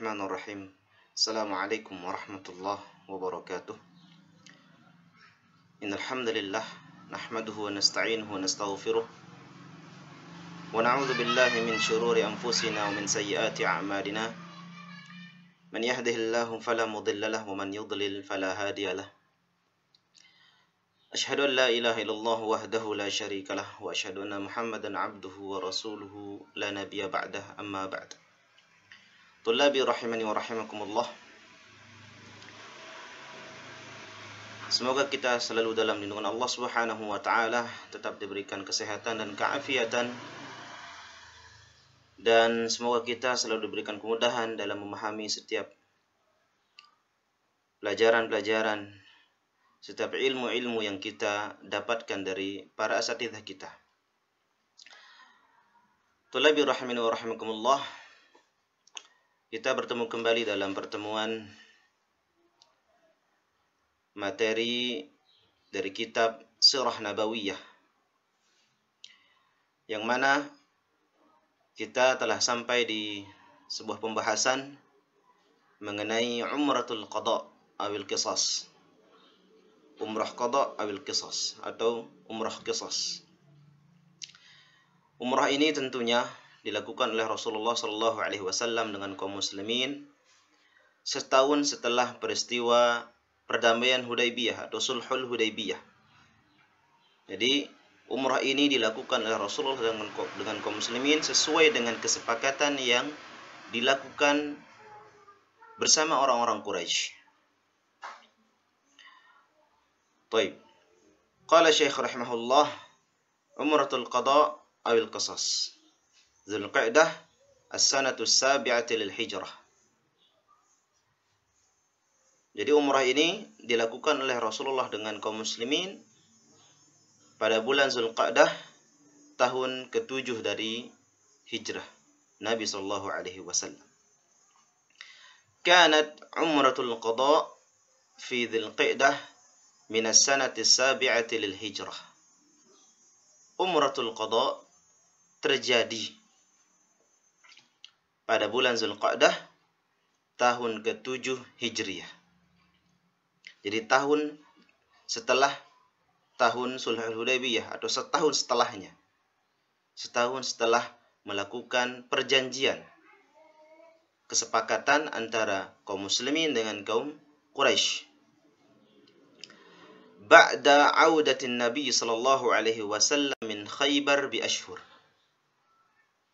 Bismillahirrahmanirrahim. Assalamualaikum warahmatullahi wabarakatuh. Innal hamdalillah nahmaduhu wa nasta'inuhu wa nastaghfiruh wa na'udzu billahi min shururi anfusina wa min sayyiati a'malina. Man yahdihillahu fala mudilla lahu wa man yudlil fala hadiya lahu. Asyhadu an la ilaha illallah wahdahu la syarika lah wa asyhadu anna Muhammadan 'abduhu wa rasuluhu la nabiyya ba'dah, amma ba'd. Tullabi rahimani wa rahimakumullah. Semoga kita selalu dalam lindungan Allah Subhanahu wa taala, tetap diberikan kesehatan dan keafiatan, dan semoga kita selalu diberikan kemudahan dalam memahami setiap pelajaran-pelajaran, setiap ilmu-ilmu yang kita dapatkan dari para asatidzah kita. Tullabi rahimani wa rahimakumullah. Kita bertemu kembali dalam pertemuan materi dari kitab Sirah Nabawiyah, yang mana kita telah sampai di sebuah pembahasan mengenai umratul qada awil qisas. Umrah qada awil qisas atau umrah qisas. Umrah ini tentunya dilakukan oleh Rasulullah SAW dengan kaum muslimin setahun setelah peristiwa perdamaian Hudaybiyah atau Sulhul Hudaybiyah. Jadi umrah ini dilakukan oleh Rasulullah dengan kaum muslimin sesuai dengan kesepakatan yang dilakukan bersama orang-orang Quraisy. Baik. Qala Syekh rahimahullah, umratul qada awil qisas. Dzulqa'dah as-sanatu as-sabi'ati lil hijrah. Jadi umrah ini dilakukan oleh Rasulullah dengan kaum muslimin pada bulan Dzulqa'dah tahun ke-7 dari hijrah Nabi sallallahu alaihi wasallam. Kanat umratul qada fi Dzulqa'dah min as-sanati as-sabi'ati lil hijrah. Umratul qada terjadi pada bulan Dzulqa'dah tahun ke-7 Hijriah. Jadi tahun setelah tahun Sulhul Hudaybiyah atau setahun setelahnya. Setahun setelah melakukan perjanjian, kesepakatan antara kaum muslimin dengan kaum Quraisy. Ba'da 'audatin Nabi sallallahu alaihi wasallam min Khaybar bi ashhur.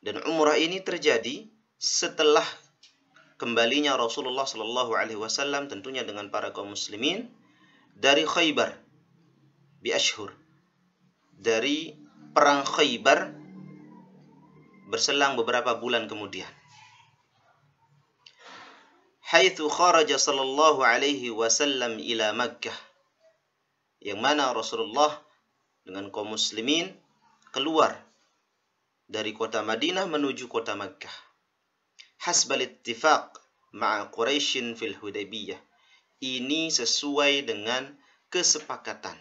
Dan umrah ini terjadi setelah kembalinya Rasulullah sallallahu alaihi wasallam tentunya dengan para kaum muslimin dari Khaybar bi ashhur, dari perang Khaybar berselang beberapa bulan kemudian. Haitsu kharaja sallallahu alaihi wasallam ila Makkah, yang mana Rasulullah dengan kaum muslimin keluar dari kota Madinah menuju kota Makkah. Hasbal ittifaq ma'a Quraisyin fil Hudaybiyah. Ini sesuai dengan kesepakatan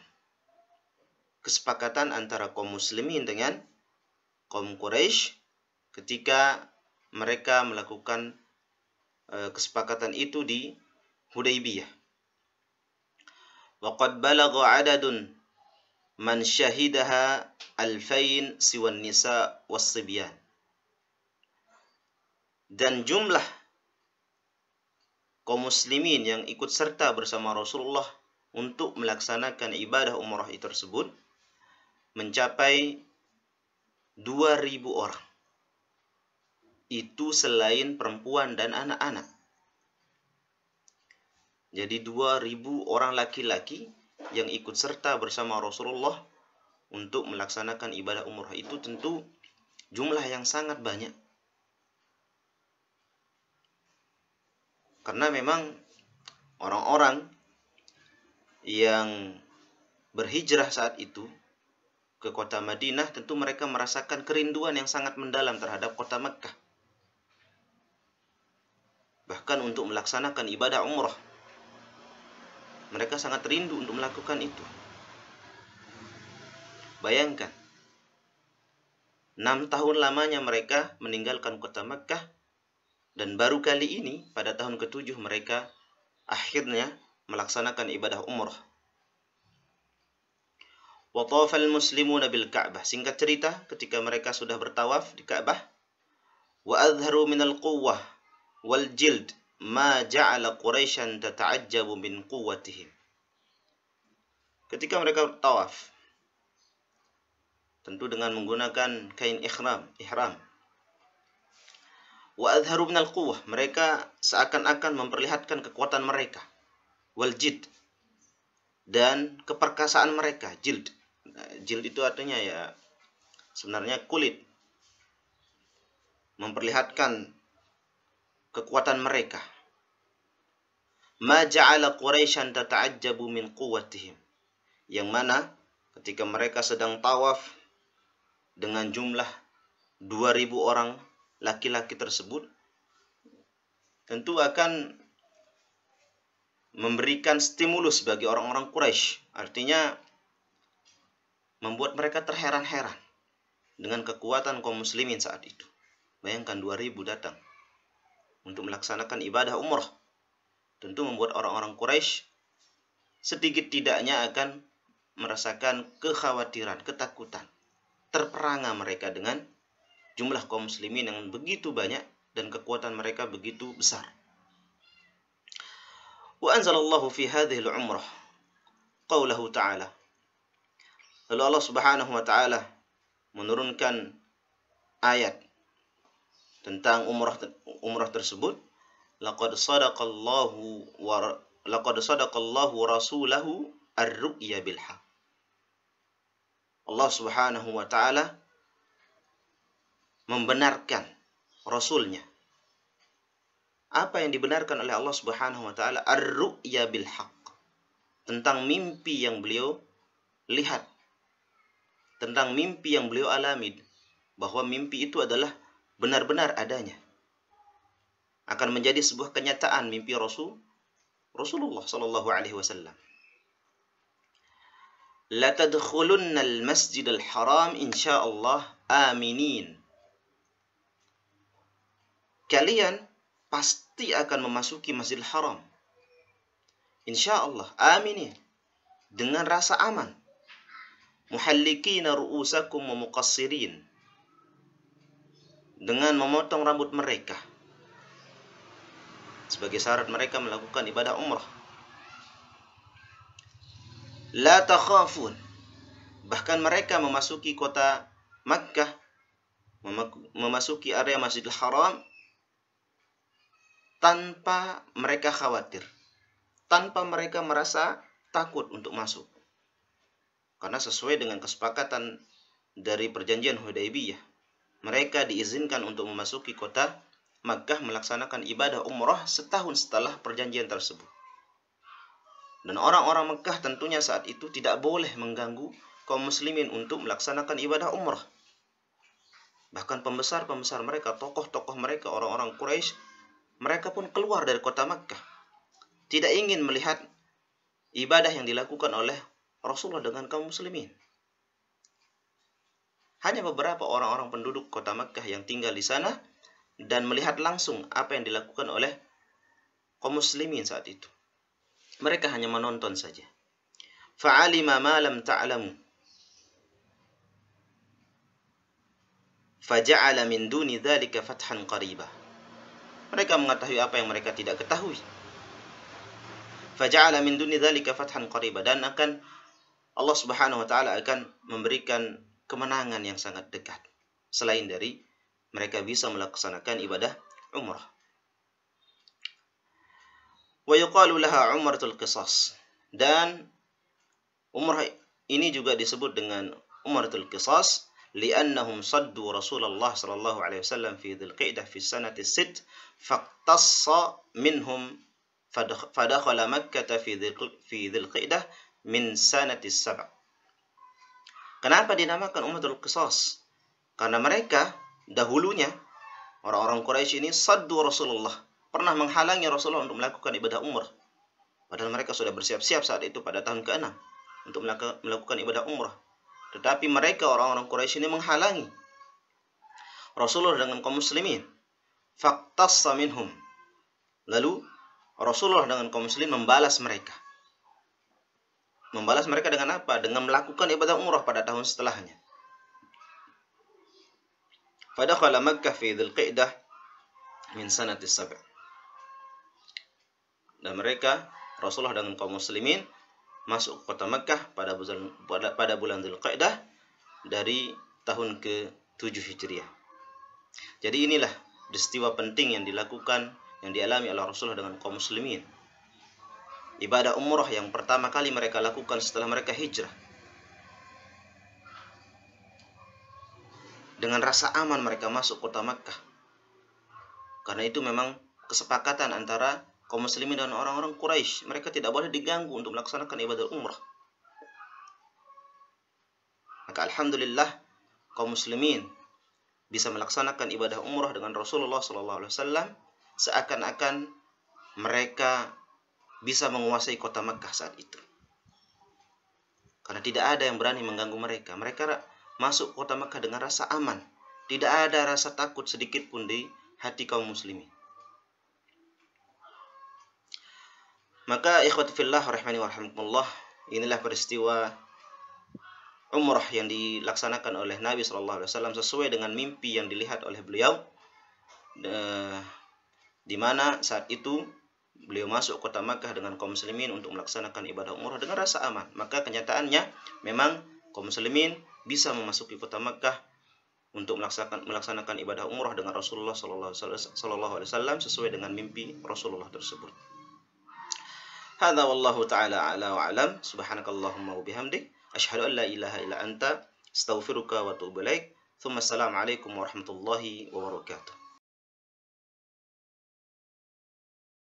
antara kaum muslimin dengan kaum Quraisy ketika mereka melakukan kesepakatan itu di Hudaybiyah. Wa qad balagha 'adadun man syahidaha 2000 siwan nisa was-sibyan. Dan jumlah kaum muslimin yang ikut serta bersama Rasulullah untuk melaksanakan ibadah umrah itu tersebut mencapai 2000 orang. Itu selain perempuan dan anak-anak. Jadi 2000 orang laki-laki yang ikut serta bersama Rasulullah untuk melaksanakan ibadah umrah itu tentu jumlah yang sangat banyak. Karena memang orang-orang yang berhijrah saat itu ke kota Madinah tentu mereka merasakan kerinduan yang sangat mendalam terhadap kota Makkah. Bahkan untuk melaksanakan ibadah umrah, mereka sangat rindu untuk melakukan itu. Bayangkan, 6 tahun lamanya mereka meninggalkan kota Makkah Dan baru kali ini pada tahun ke-7 mereka akhirnya melaksanakan ibadah umrah. Wa tawafal muslimuna bil Ka'bah. Singkat cerita, ketika mereka sudah bertawaf di Ka'bah, wa adharu minal quwwah wal jild ma ja'ala Quraisyan tata'ajjabu min quwwatihim. Ketika mereka bertawaf, tentu dengan menggunakan kain ihram. Wa adharu minal quwwah, mereka seakan-akan memperlihatkan kekuatan mereka. Wal jild, dan keperkasaan mereka. Jild itu artinya ya sebenarnya kulit, memperlihatkan kekuatan mereka. Ma ja'ala Quraisyan tata'ajjabu min quwwatihim, yang mana ketika mereka sedang tawaf dengan jumlah 2000 orang laki-laki tersebut, tentu akan memberikan stimulus bagi orang-orang Quraisy. Artinya membuat mereka terheran-heran dengan kekuatan kaum muslimin saat itu. Bayangkan 2000 datang untuk melaksanakan ibadah umrah. Tentu membuat orang-orang Quraisy sedikit tidaknya akan merasakan kekhawatiran, ketakutan. Terperangah mereka dengan jumlah kaum muslimin yang begitu banyak dan kekuatan mereka begitu besar. Wa anzalallahu fi hadhihi al-umrah qaulahu ta'ala. Lalu Allah Subhanahu wa taala menurunkan ayat tentang umrah tersebut. Laqad sadaqallahu rasulahu ar-ru'ya bil haqq. Allah Subhanahu wa taala membenarkan rasulnya. Apa yang dibenarkan oleh Allah Subhanahu wa taala? Ar-ru'ya bil haqq. Tentang mimpi yang beliau lihat, tentang mimpi yang beliau alami, bahwa mimpi itu adalah benar-benar adanya, akan menjadi sebuah kenyataan mimpi Rasulullah sallallahu alaihi wasallam. La tadkhulunna al-masjid al-haram insyaallah aminin. Kalian pasti akan memasuki Masjidil Haram, insyaallah, aminin, dengan rasa aman. Muhallikina ru'usakum wa muqassirin, dengan memotong rambut mereka sebagai syarat mereka melakukan ibadah umrah. La takhafun, bahkan mereka memasuki kota Makkah, memasuki area Masjidil Haram tanpa mereka khawatir, tanpa mereka merasa takut untuk masuk. Karena sesuai dengan kesepakatan dari perjanjian Hudaybiyah, mereka diizinkan untuk memasuki kota Makkah melaksanakan ibadah umrah setahun setelah perjanjian tersebut. Dan orang-orang Makkah tentunya saat itu tidak boleh mengganggu kaum muslimin untuk melaksanakan ibadah umrah. Bahkan pembesar-pembesar mereka, tokoh-tokoh mereka, orang-orang Quraisy, mereka pun keluar dari kota Makkah. Tidak ingin melihat ibadah yang dilakukan oleh Rasulullah dengan kaum muslimin. Hanya beberapa orang-orang penduduk kota Makkah yang tinggal di sana dan melihat langsung apa yang dilakukan oleh kaum muslimin saat itu. Mereka hanya menonton saja. Fa'alima ma lam ta'lamu faja'ala min duni dzalika fathan qariba. Mereka mengetahui apa yang mereka tidak ketahui. Faja'ala min duni dzalika fathan qariba, dan akan Allah Subhanahu wa taala akan memberikan kemenangan yang sangat dekat selain dari mereka bisa melaksanakan ibadah umrah. Wa yuqalu laha umratul qisas, dan umrah ini juga disebut dengan umratul qisas li'annahum saddu Rasulullah sallallahu alaihi wasallam fi dzulqa'dah fi sanati as-sitt faqtassa minhum fadakhala Makkah fi dzulqa'dah min sanati as-sab'. Kenapa dinamakan umratul qisas? Karena mereka dahulunya orang-orang Quraisy ini saddu Rasulullah, pernah menghalangi Rasulullah untuk melakukan ibadah umrah. Padahal mereka sudah bersiap-siap saat itu pada tahun ke-6 untuk melakukan ibadah umrah. Tetapi mereka orang-orang Quraisy ini menghalangi Rasulullah dengan kaum muslimin. faqtassa minhum. Lalu Rasulullah dengan kaum muslimin membalas mereka. Membalas mereka dengan apa? Dengan melakukan ibadah umrah pada tahun setelahnya. Fadakhala Makkah fi Dzulqa'dah min sanati sab'. Dan mereka, Rasulullah dengan kaum muslimin, masuk kota Makkah pada bulan Dzulqa'dah dari tahun ke-7 Hijriah. Jadi inilah peristiwa penting yang dilakukan, yang dialami oleh Rasulullah dengan kaum muslimin. Ibadah umrah yang pertama kali mereka lakukan setelah mereka hijrah. Dengan rasa aman mereka masuk kota Makkah. Karena itu memang kesepakatan antara kaum muslimin dan orang-orang Quraisy. Mereka tidak boleh diganggu untuk melaksanakan ibadah umrah. Maka alhamdulillah kaum muslimin bisa melaksanakan ibadah umrah dengan Rasulullah SAW seakan-akan mereka bisa menguasai kota Makkah saat itu. Karena tidak ada yang berani mengganggu mereka. Mereka masuk kota Makkah dengan rasa aman. Tidak ada rasa takut sedikit pun di hati kaum muslimin. Maka ikhwati fillah rahimani wa rahimakumullah, inilah peristiwa umrah yang dilaksanakan oleh Nabi SAW sesuai dengan mimpi yang dilihat oleh beliau, di mana saat itu beliau masuk kota Makkah dengan kaum muslimin untuk melaksanakan ibadah umrah dengan rasa aman. Maka kenyataannya memang kaum muslimin bisa memasuki kota Makkah untuk melaksanakan ibadah umrah dengan Rasulullah SAW sesuai dengan mimpi Rasulullah tersebut. Hadza wallahu ta'ala a'la wa a'lam. Subhanakallahumma wa bihamdik, asyhadu an la ilaha illa anta, astaghfiruka wa atubu ilaik. Tsumma assalamu alaikum warahmatullahi wabarakatuh.